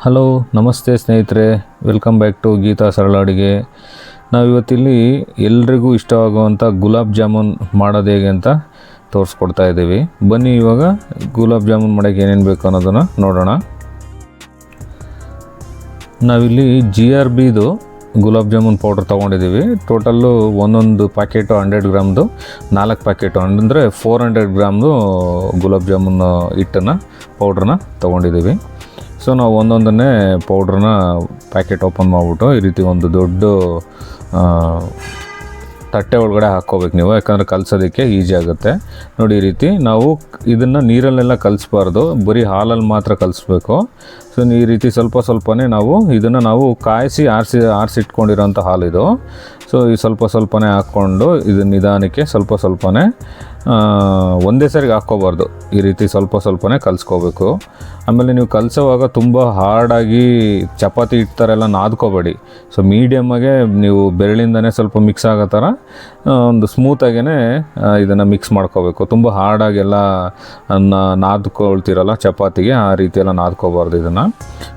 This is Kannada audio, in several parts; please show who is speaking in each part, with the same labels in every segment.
Speaker 1: ಹಲೋ ನಮಸ್ತೆ ಸ್ನೇಹಿತರೆ, ವೆಲ್ಕಮ್ ಬ್ಯಾಕ್ ಟು ಗೀತಾ ಸರಳ ಅಡುಗೆ. ನಾವಿವತ್ತಿಲ್ಲಿ ಎಲ್ರಿಗೂ ಇಷ್ಟವಾಗುವಂಥ ಗುಲಾಬ್ ಜಾಮೂನ್ ಮಾಡೋದು ಹೇಗೆ ಅಂತ ತೋರಿಸ್ಕೊಡ್ತಾ ಇದ್ದೀವಿ. ಬನ್ನಿ ಇವಾಗ ಗುಲಾಬ್ ಜಾಮೂನ್ ಮಾಡೋಕ್ಕೆ ಏನೇನು ಬೇಕು ಅನ್ನೋದನ್ನು ನೋಡೋಣ. ನಾವಿಲ್ಲಿ GRBದು ಗುಲಾಬ್ ಜಾಮೂನ್ ಪೌಡ್ರ್ ತೊಗೊಂಡಿದ್ದೀವಿ. ಟೋಟಲ್ಲು ಒಂದೊಂದು ಪ್ಯಾಕೆಟು 100 ಗ್ರಾಮ್ದು 4 ಪ್ಯಾಕೆಟು ಅಂದರೆ 400 ಗ್ರಾಮ್ದು ಗುಲಾಬ್ ಜಾಮೂನ್ ಹಿಟ್ಟನ್ನು ಪೌಡ್ರನ್ನ ತೊಗೊಂಡಿದ್ದೀವಿ. ಸೊ ನಾವು ಒಂದೊಂದನ್ನೇ ಪೌಡ್ರನ್ನ ಪ್ಯಾಕೆಟ್ ಓಪನ್ ಮಾಡಿಬಿಟ್ಟು ಈ ರೀತಿ ಒಂದು ದೊಡ್ಡ ತಟ್ಟೆ ಒಳಗಡೆ ಹಾಕ್ಕೋಬೇಕು ನೀವು, ಯಾಕಂದರೆ ಕಲಸೋದಕ್ಕೆ ಈಸಿ ಆಗುತ್ತೆ. ನೋಡಿ ಈ ರೀತಿ ನಾವು ಇದನ್ನು ನೀರಲ್ಲೆಲ್ಲ ಕಲಿಸ್ಬಾರ್ದು, ಬರೀ ಹಾಲಲ್ಲಿ ಮಾತ್ರ ಕಲಿಸ್ಬೇಕು. ಸೊ ಈ ರೀತಿ ಸ್ವಲ್ಪನೇ ನಾವು ಇದನ್ನು ಕಾಯಿಸಿ ಆರಿಸಿಟ್ಕೊಂಡಿರೋಂಥ ಹಾಲಿದು. ಸೊ ಈ ಸ್ವಲ್ಪನೇ ಹಾಕ್ಕೊಂಡು ಇದನ್ನು ನಿಧಾನಕ್ಕೆ ಸ್ವಲ್ಪನೇ ಒಂದೇ ಸರಿಗೆ ಹಾಕ್ಕೋಬಾರ್ದು, ಈ ರೀತಿ ಸ್ವಲ್ಪನೇ ಕಲಿಸ್ಕೋಬೇಕು. ಆಮೇಲೆ ನೀವು ಕಲಿಸೋವಾಗ ತುಂಬ ಹಾರ್ಡಾಗಿ ಚಪಾತಿ ಹಿಟ್ಟು ನಾದ್ಕೋಬೇಡಿ. ಸೊ ಮೀಡಿಯಮ್ಮಾಗೆ ನೀವು ಬೆರಳಿಂದನೇ ಸ್ವಲ್ಪ ಮಿಕ್ಸ್ ಆಗೋ ಥರ ಒಂದು ಸ್ಮೂತಾಗೇ ಇದನ್ನು ಮಿಕ್ಸ್ ಮಾಡ್ಕೋಬೇಕು. ತುಂಬ ಹಾರ್ಡಾಗೆಲ್ಲ ನಾದ್ಕೊಳ್ತಿರಲ್ಲ ಚಪಾತಿಗೆ, ಆ ರೀತಿಯೆಲ್ಲ ನಾದ್ಕೋಬಾರ್ದು ಇದನ್ನು.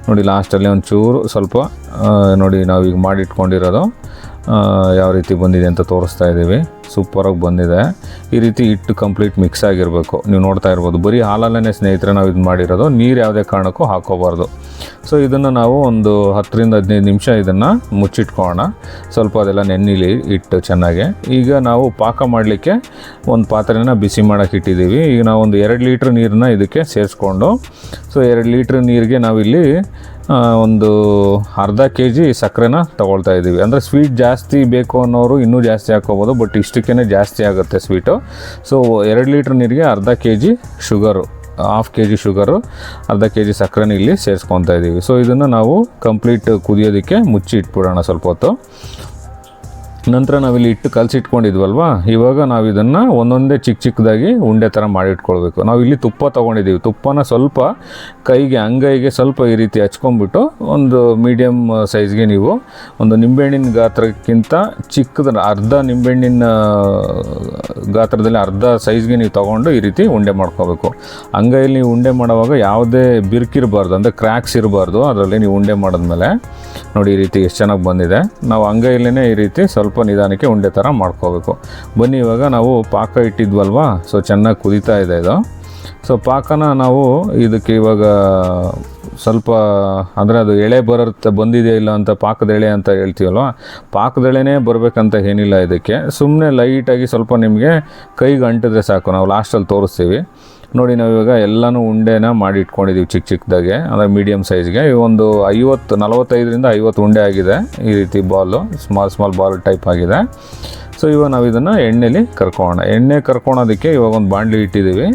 Speaker 1: ನೋಡಿ ಲಾಸ್ಟಲ್ಲಿ ಒಂಚೂರು ಸ್ವಲ್ಪ ನೋಡಿ ನಾವೀಗ ಮಾಡಿಟ್ಕೊಂಡಿರೋದು ಯಾವ ರೀತಿ ಬಂದಿದೆ ಅಂತ ತೋರಿಸ್ತಾ ಇದ್ದೀವಿ. ಸೂಪರಾಗಿ ಬಂದಿದೆ. ಈ ರೀತಿ ಹಿಟ್ಟು ಕಂಪ್ಲೀಟ್ ಮಿಕ್ಸ್ ಆಗಿರಬೇಕು. ನೀವು ನೋಡ್ತಾ ಇರ್ಬೋದು, ಬರೀ ಹಾಲಲ್ಲೇ ಸ್ನೇಹಿತರೆ ನಾವು ಇದು ಮಾಡಿರೋದು, ನೀರು ಯಾವುದೇ ಕಾರಣಕ್ಕೂ ಹಾಕೋಬಾರ್ದು. ಸೊ ಇದನ್ನು ನಾವು ಒಂದು 10-15 ನಿಮಿಷ ಇದನ್ನು ಮುಚ್ಚಿಟ್ಕೊಳ್ಳೋಣ, ಸ್ವಲ್ಪ ಅದೆಲ್ಲ ನೆನ್ನಿಲಿ ಹಿಟ್ಟು ಚೆನ್ನಾಗೆ. ಈಗ ನಾವು ಪಾಕ ಮಾಡಲಿಕ್ಕೆ ಒಂದು ಪಾತ್ರೆನ ಬಿಸಿ ಮಾಡೋಕೆ ಇಟ್ಟಿದ್ದೀವಿ. ಈಗ ನಾವು ಒಂದು 2 ಲೀಟ್ರ್ ನೀರನ್ನ ಇದಕ್ಕೆ ಸೇರಿಸ್ಕೊಂಡು, ಸೊ 2 ಲೀಟ್ರ್ ನೀರಿಗೆ ನಾವಿಲ್ಲಿ ಒಂದು ಅರ್ಧ kg ಸಕ್ಕರೆನ ತೊಗೊಳ್ತಾ ಇದ್ದೀವಿ. ಅಂದರೆ ಸ್ವೀಟ್ ಜಾಸ್ತಿ ಬೇಕು ಅನ್ನೋರು ಇನ್ನೂ ಜಾಸ್ತಿ ಹಾಕ್ಕೋಬೋದು, ಬಟ್ ಇಷ್ಟಕ್ಕೇ ಜಾಸ್ತಿ ಆಗುತ್ತೆ ಸ್ವೀಟು. ಸೊ 2 ಲೀಟ್ರ್ ನೀರಿಗೆ ಅರ್ಧ kg sugar, half kg sugar, ಅರ್ಧ kg ಸಕ್ಕರೆನ ಇಲ್ಲಿ ಸೇರಿಸ್ಕೊತಾ ಇದ್ದೀವಿ. ಸೊ ಇದನ್ನು ನಾವು ಕಂಪ್ಲೀಟ್ ಕುದಿಯೋದಕ್ಕೆ ಮುಚ್ಚಿ ಇಟ್ಬಿಡೋಣ ಸ್ವಲ್ಪ ಹೊತ್ತು. ನಂತರ ನಾವಿಲ್ಲಿ ಹಿಟ್ಟು ಕಲಸಿಟ್ಕೊಂಡಿದ್ವಲ್ವ, ಇವಾಗ ನಾವು ಇದನ್ನು ಒಂದೊಂದೇ ಚಿಕ್ಕದಾಗಿ ಉಂಡೆ ಥರ ಮಾಡಿಟ್ಕೊಳ್ಬೇಕು. ನಾವು ಇಲ್ಲಿ ತುಪ್ಪ ತೊಗೊಂಡಿದ್ದೀವಿ. ತುಪ್ಪನ ಸ್ವಲ್ಪ ಅಂಗೈಗೆ ಸ್ವಲ್ಪ ಈ ರೀತಿ ಹಚ್ಕೊಂಡ್ಬಿಟ್ಟು ಒಂದು ಮೀಡಿಯಮ್ ಸೈಜ್ಗೆ ನೀವು ಒಂದು ನಿಂಬೆಹಣ್ಣಿನ ಗಾತ್ರಕ್ಕಿಂತ ಚಿಕ್ಕದ ಅರ್ಧ ನಿಂಬೆಹಣ್ಣಿನ ಗಾತ್ರದಲ್ಲಿ ಅರ್ಧ ಸೈಜ್ಗೆ ನೀವು ತೊಗೊಂಡು ಈ ರೀತಿ ಉಂಡೆ ಮಾಡ್ಕೋಬೇಕು. ಅಂಗೈಯಲ್ಲಿ ನೀವು ಉಂಡೆ ಮಾಡುವಾಗ ಯಾವುದೇ ಬಿರುಕಿರಬಾರ್ದು, ಅಂದರೆ ಕ್ರ್ಯಾಕ್ಸ್ ಇರಬಾರ್ದು ಅದರಲ್ಲಿ ನೀವು ಉಂಡೆ ಮಾಡಿದ್ಮೇಲೆ. ನೋಡಿ ಈ ರೀತಿ ಎಷ್ಟು ಚೆನ್ನಾಗಿ ಬಂದಿದೆ. ನಾವು ಅಂಗೈಯಲ್ಲೇ ಈ ರೀತಿ ಸ್ವಲ್ಪ ನಿಧಾನಕ್ಕೆ ಉಂಡೆ ಥರ ಮಾಡ್ಕೋಬೇಕು. ಬನ್ನಿ ಇವಾಗ ನಾವು ಪಾಕ ಇಟ್ಟಿದ್ವಲ್ವಾ, ಸೊ ಚೆನ್ನಾಗಿ ಕುದೀತಾ ಇದೆ ಇದು. ಸೊ ಪಾಕನ ನಾವು ಇದಕ್ಕೆ ಇವಾಗ ಸ್ವಲ್ಪ ಅಂದರೆ ಅದು ಎಳೆ ಬಂದಿದೆ ಇಲ್ಲ ಅಂತ ಪಾಕದ ಎಳೆ ಅಂತ ಹೇಳ್ತೀವಲ್ವ, ಪಾಕದ ಎಳೆನೇ ಬರಬೇಕಂತ ಏನಿಲ್ಲ ಇದಕ್ಕೆ. ಸುಮ್ಮನೆ ಲೈಟಾಗಿ ಸ್ವಲ್ಪ ನಿಮಗೆ ಕೈಗೆ ಅಂಟಿದ್ರೆ ಸಾಕು. ನಾವು ಲಾಸ್ಟಲ್ಲಿ ತೋರಿಸ್ತೀವಿ. ನೋಡಿ ನಾವು ಇವಾಗ ಎಲ್ಲನೂ ಉಂಡೆನ ಮಾಡಿ ಇಟ್ಕೊಂಡಿದ್ದೀವಿ ಚಿಕ್ಕದಾಗೆ, ಅಂದರೆ ಮೀಡಿಯಮ್ ಸೈಜ್ಗೆ. ಒಂದು 45-50 ಉಂಡೆ ಆಗಿದೆ. ಈ ರೀತಿ ಬಾಲು ಸ್ಮಾಲ್ ಬಾಲ್ ಟೈಪ್ ಆಗಿದೆ. ಸೊ ಇವಾಗ ನಾವು ಇದನ್ನು ಎಣ್ಣೆಲಿ ಕರ್ಕೊಳೋದಕ್ಕೆ ಇವಾಗ ಒಂದು ಬಾಣಲಿ ಇಟ್ಟಿದ್ದೀವಿ.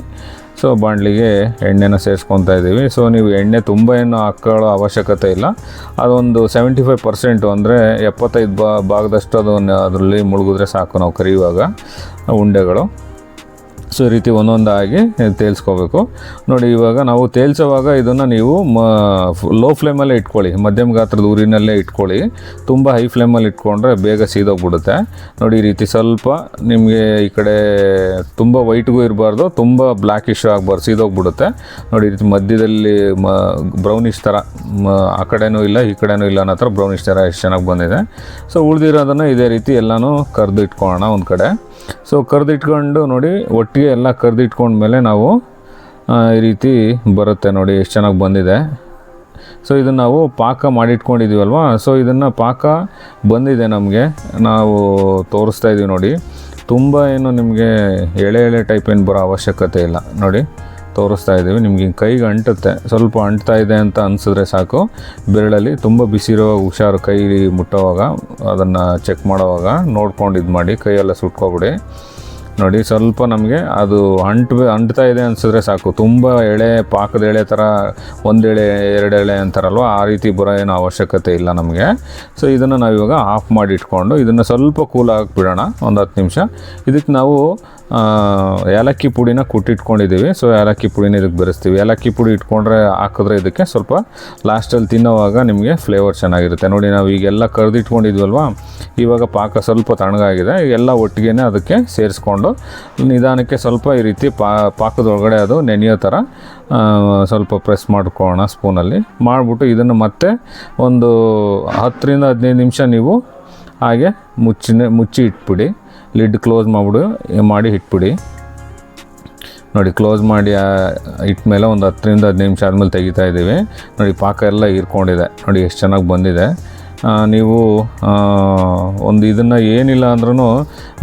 Speaker 1: ಸೊ ಬಾಣಲಿಗೆ ಎಣ್ಣೆನ ಸೇರಿಸ್ಕೊತಾ ಇದ್ದೀವಿ. ಸೊ ನೀವು ಎಣ್ಣೆ ತುಂಬ ಏನು ಹಾಕೊಳ್ಳೋ ಅವಶ್ಯಕತೆ ಇಲ್ಲ. ಅದೊಂದು 75%, ಅಂದರೆ 75 ಭಾಗದಷ್ಟು ಅದರಲ್ಲಿ ಮುಳುಗಿದ್ರೆ ಸಾಕು ನಾವು ಕರಿಯುವಾಗ ಉಂಡೆಗಳು. ಸೊ ಈ ರೀತಿ ಒಂದೊಂದಾಗಿ ತೇಲ್ಸ್ಕೋಬೇಕು. ನೋಡಿ ಇವಾಗ ನಾವು ತೇಲ್ಸೋವಾಗ ಇದನ್ನು ನೀವು ಲೋ ಫ್ಲೇಮಲ್ಲೇ ಇಟ್ಕೊಳ್ಳಿ, ಮಧ್ಯಮ ಗಾತ್ರದ ಊರಿನಲ್ಲೇ ಇಟ್ಕೊಳ್ಳಿ. ತುಂಬ ಹೈ ಫ್ಲೇಮಲ್ಲಿ ಇಟ್ಕೊಂಡ್ರೆ ಬೇಗ ಸೀದೋಗ್ಬಿಡುತ್ತೆ. ನೋಡಿ ಈ ರೀತಿ ಸ್ವಲ್ಪ ನಿಮಗೆ ಈ ಕಡೆ ತುಂಬ ವೈಟ್ಗೂ ಇರಬಾರ್ದು, ತುಂಬ ಬ್ಲ್ಯಾಕಿಶ್ ಆಗಬಾರ್ದು, ಸೀದೋಗ್ಬಿಡುತ್ತೆ. ನೋಡಿ ಈ ರೀತಿ ಮಧ್ಯದಲ್ಲಿ ಬ್ರೌನಿಷ್ ಥರ, ಆ ಕಡೆನೂ ಇಲ್ಲ ಈ ಕಡೆನೂ ಇಲ್ಲ ಅನ್ನೋ ಥರ ಬ್ರೌನಿಷ್ ಥರ ಎಷ್ಟು ಚೆನ್ನಾಗಿ ಬಂದಿದೆ. ಸೊ ಉಳಿದಿರೋದನ್ನು ಇದೇ ರೀತಿ ಎಲ್ಲನೂ ಕರೆದು ಇಟ್ಕೊಳ್ಳೋಣ ಒಂದು ಕಡೆ. ಸೊ ಕರೆದಿಟ್ಕೊಂಡು ನೋಡಿ ಒಟ್ಟಿಗೆ ಎಲ್ಲ ಕರೆದಿಟ್ಕೊಂಡ್ಮೇಲೆ ನಾವು ಈ ರೀತಿ ಬರುತ್ತೆ. ನೋಡಿ ಎಷ್ಟು ಚೆನ್ನಾಗಿ ಬಂದಿದೆ. ಸೊ ಇದನ್ನು ನಾವು ಪಾಕ ಮಾಡಿಟ್ಕೊಂಡಿದ್ದೀವಲ್ವ, ಸೊ ಇದನ್ನು ಪಾಕ ಬಂದಿದೆ ನಮಗೆ, ನಾವು ತೋರಿಸ್ತಾ ಇದ್ದೀವಿ. ನೋಡಿ ತುಂಬ ಏನು ನಿಮಗೆ ಎಳೆ ಟೈಪ್ ಏನು ಬರೋ ಅವಶ್ಯಕತೆ ಇಲ್ಲ. ನೋಡಿ ತೋರಿಸ್ತಾ ಇದ್ದೀವಿ. ನಿಮಗೆ ಕೈಗೆ ಅಂಟುತ್ತೆ, ಸ್ವಲ್ಪ ಅಂಟ್ತಾ ಇದೆ ಅಂತ ಅನಿಸಿದ್ರೆ ಸಾಕು. ಬೆರಳಲ್ಲಿ ತುಂಬ ಬಿಸಿರುವಾಗ ಹುಷಾರು, ಕೈ ಮುಟ್ಟೋವಾಗ ಅದನ್ನು ಚೆಕ್ ಮಾಡೋವಾಗ ನೋಡ್ಕೊಂಡು ಇದು ಮಾಡಿ, ಕೈಯೆಲ್ಲ ಸುಟ್ಕೊಬಿಡಿ. ನೋಡಿ ಸ್ವಲ್ಪ ನಮಗೆ ಅದು ಅಂಟ್ತಾ ಇದೆ ಅನಿಸಿದ್ರೆ ಸಾಕು. ತುಂಬ ಪಾಕದ ಎಳೆ ಥರ 1 ಎಳೆ 2 ಎಳೆ ಅಂತಾರಲ್ವ, ಆ ರೀತಿ ಬರೋ ಏನೋ ಅವಶ್ಯಕತೆ ಇಲ್ಲ ನಮಗೆ. ಸೊ ಇದನ್ನು ನಾವಿವಾಗ ಆಫ್ ಮಾಡಿ ಇಟ್ಕೊಂಡು ಇದನ್ನು ಸ್ವಲ್ಪ ಕೂಲ್ ಆಗಿಬಿಡೋಣ ಒಂದು 10 ನಿಮಿಷ. ಇದಕ್ಕೆ ನಾವು ಏಲಕ್ಕಿ ಪುಡಿನ ಕುಟ್ಟಿಟ್ಕೊಂಡಿದ್ದೀವಿ. ಸೊ ಏಲಕ್ಕಿ ಪುಡಿನ ಇದಕ್ಕೆ ಬೆರೆಸ್ತೀವಿ. ಏಲಕ್ಕಿ ಪುಡಿ ಇಟ್ಕೊಂಡ್ರೆ ಹಾಕಿದ್ರೆ ಇದಕ್ಕೆ ಸ್ವಲ್ಪ ಲಾಸ್ಟಲ್ಲಿ ತಿನ್ನೋವಾಗ ನಿಮಗೆ ಫ್ಲೇವರ್ ಚೆನ್ನಾಗಿರುತ್ತೆ. ನೋಡಿ ನಾವು ಈಗೆಲ್ಲ ಕರೆದಿಟ್ಕೊಂಡಿದ್ವಲ್ವ, ಇವಾಗ ಪಾಕ ಸ್ವಲ್ಪ ತಣ್ಣಗಾಗಿದೆ. ಎಲ್ಲ ಒಟ್ಟಿಗೆ ಅದಕ್ಕೆ ಸೇರಿಸ್ಕೊಂಡು ನಿಧಾನಕ್ಕೆ ಸ್ವಲ್ಪ ಈ ರೀತಿ ಪಾಕದೊಳಗಡೆ ಅದು ನೆನೆಯೋ ಥರ ಸ್ವಲ್ಪ ಪ್ರೆಸ್ ಮಾಡ್ಕೊಳ್ಳೋಣ ಸ್ಪೂನಲ್ಲಿ. ಮಾಡಿಬಿಟ್ಟು ಇದನ್ನು ಮತ್ತೆ ಒಂದು 10 ರಿಂದ 15 ನಿಮಿಷ ನೀವು ಹಾಗೆ ಮುಚ್ಚಿ ಇಟ್ಬಿಡಿ. ಲಿಡ್ ಕ್ಲೋಸ್ ಮಾಡಿ ಇಟ್ಬಿಡಿ. ನೋಡಿ ಕ್ಲೋಸ್ ಮಾಡಿ ಇಟ್ಮೇಲೆ ಒಂದು 10 ರಿಂದ 15 ನಿಮಿಷ ಆದಮೇಲೆ ತೆಗಿತಾ ಇದ್ದೀವಿ. ನೋಡಿ ಪಾಕ ಎಲ್ಲ ಹೀರ್ಕೊಂಡಿದೆ. ನೋಡಿ ಎಷ್ಟು ಚೆನ್ನಾಗಿ ಬಂದಿದೆ. ನೀವು ಒಂದು ಇದನ್ನು ಏನಿಲ್ಲ ಅಂದ್ರೂ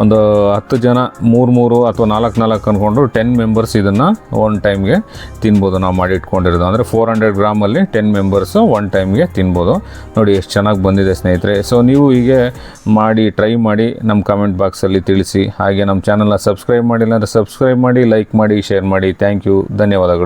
Speaker 1: ಒಂದು 10 ಜನ 3 ಅಥವಾ 4 ಅಂದ್ಕೊಂಡು 10 ಮೆಂಬರ್ಸ್ ಇದನ್ನು ಒನ್ ಟೈಮ್ಗೆ ತಿನ್ಬೋದು. ನಾವು ಮಾಡಿ ಇಟ್ಕೊಂಡಿರೋದು ಅಂದರೆ 400 ಗ್ರಾಮಲ್ಲಿ 10 ಮೆಂಬರ್ಸು ಒನ್ ಟೈಮ್ಗೆ ತಿನ್ಬೋದು. ನೋಡಿ ಎಷ್ಟು ಚೆನ್ನಾಗಿ ಬಂದಿದೆ ಸ್ನೇಹಿತರೆ. ಸೊ ನೀವು ಹೀಗೆ ಮಾಡಿ ಟ್ರೈ ಮಾಡಿ ನಮ್ಮ ಕಮೆಂಟ್ ಬಾಕ್ಸಲ್ಲಿ ತಿಳಿಸಿ. ಹಾಗೆ ನಮ್ಮ ಚಾನಲ್ನ ಸಬ್ಸ್ಕ್ರೈಬ್ ಮಾಡಿಲ್ಲ ಅಂದರೆ ಸಬ್ಸ್ಕ್ರೈಬ್ ಮಾಡಿ, ಲೈಕ್ ಮಾಡಿ, ಶೇರ್ ಮಾಡಿ. ಥ್ಯಾಂಕ್ ಯು, ಧನ್ಯವಾದಗಳು.